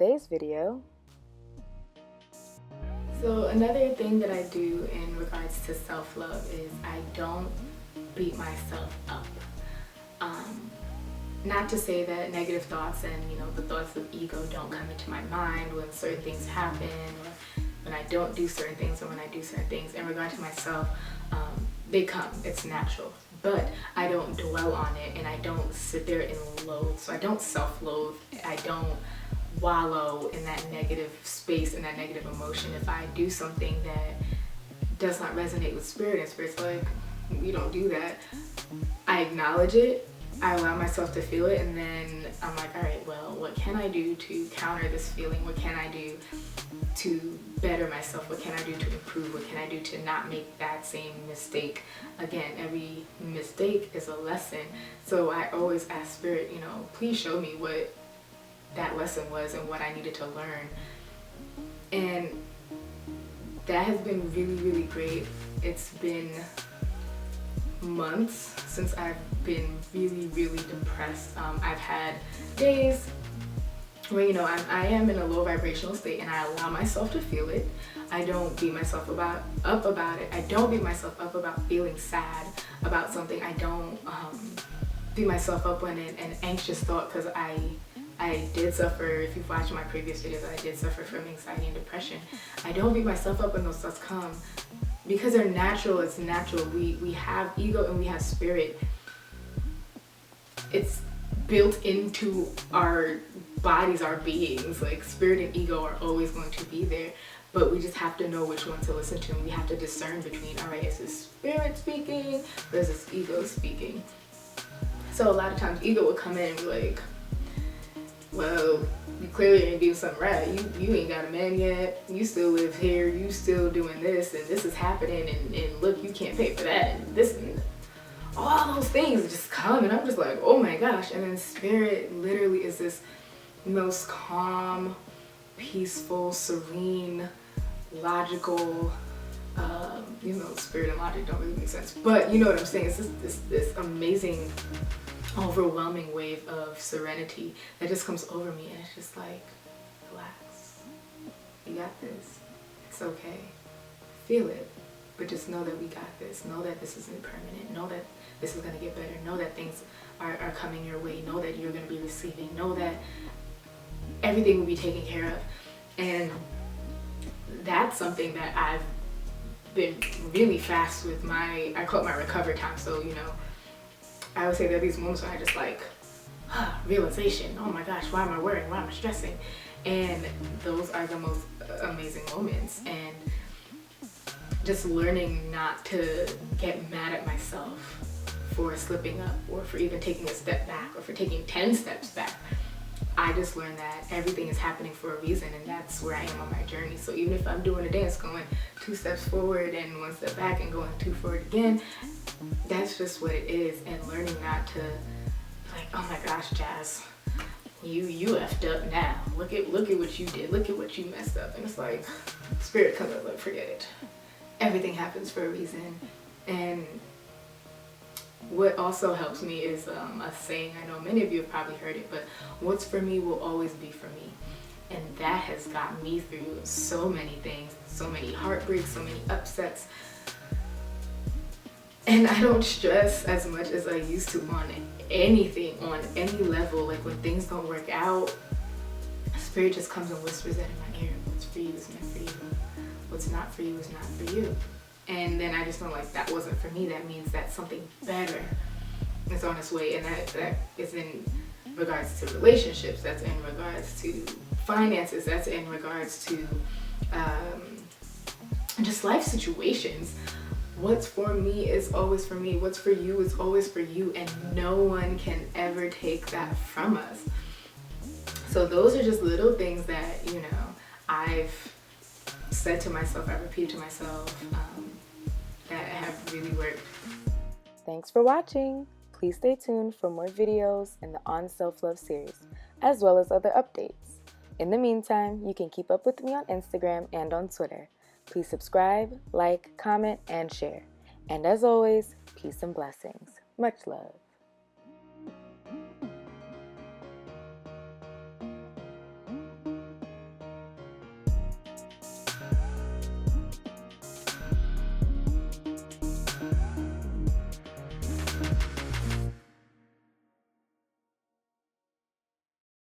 today's video. So another thing that I do in regards to self-love is I don't beat myself up. Not to say that negative thoughts and the thoughts of ego don't come into my mind when certain things happen, or when I don't do certain things, or when I do certain things. In regard to myself, they come, it's natural, but I don't dwell on it and I don't sit there and loathe. So I don't self-loathe, I don't wallow in that negative space, in that negative emotion. If I do something that does not resonate with spirit, and spirit's like, we don't do that, I acknowledge it, I allow myself to feel it, and then I'm like, all right, well, what can I do to counter this feeling? What can I do to better myself? What can I do to improve? What can I do to not make that same mistake again? Every mistake is a lesson. So I always ask spirit, please show me what that lesson was and what I needed to learn. And that has been really, really great. It's been months since I've been really, really depressed. I've had days where I am in a low vibrational state, and I allow myself to feel it. I don't beat myself up about it. I don't beat myself up about feeling sad about something. I don't beat myself up when an anxious thought, because I did suffer, if you've watched my previous videos, I did suffer from anxiety and depression. I don't beat myself up when those thoughts come, because they're natural. It's natural. We have ego and we have spirit. It's built into our bodies, our beings. Like, spirit and ego are always going to be there, but we just have to know which one to listen to, and we have to discern between, all right, is this spirit speaking or is this ego speaking? So a lot of times ego will come in and be like, well, you clearly ain't doing something right. You ain't got a man yet. You still live here. You still doing this, and this is happening, and look, you can't pay for that, and this, and all those things just come, and I'm just like, oh my gosh. And then spirit literally is this most calm, peaceful, serene, logical, spirit and logic don't really make sense, but you know what I'm saying. It's this amazing, overwhelming wave of serenity that just comes over me, and it's just like, relax, you got this, it's okay, feel it, but just know that we got this. Know that this isn't permanent. Know that this is going to get better. Know that things are coming your way. Know that you're going to be receiving. Know that everything will be taken care of. And that's something that I've been really fast with I call it my recovery time. So I would say there are these moments where I just like, realization, oh my gosh, why am I worrying? Why am I stressing? And those are the most amazing moments. And just learning not to get mad at myself for slipping up, or for even taking a step back, or for taking 10 steps back. I just learned that everything is happening for a reason, and that's where I am on my journey. So even if I'm doing a dance, going 2 steps forward and 1 step back and going 2 forward again, that's just what it is. And learning not to like, oh my gosh, Jazz, you effed up now. Look at what you did. Look at what you messed up. And it's like, spirit comes up like, forget it. Everything happens for a reason. And what also helps me is a saying, I know many of you have probably heard it, but what's for me will always be for me. And that has gotten me through so many things, so many heartbreaks, so many upsets. And I don't stress as much as I used to on anything, on any level. Like, when things don't work out, spirit just comes and whispers that in my ear. What's for you is meant for you. What's not for you is not for you. And then I just know, like, that wasn't for me. That means that something better is on its way. And that is in regards to relationships. That's in regards to finances. That's in regards to just life situations. What's for me is always for me. What's for you is always for you. And no one can ever take that from us. So those are just little things that, I've said to myself, I repeat to myself, that have really worked. Thanks for watching. Please stay tuned for more videos in the On Self-Love series, as well as other updates. In the meantime, you can keep up with me on Instagram and on Twitter. Please subscribe, like, comment, and share. And as always, peace and blessings. Much love.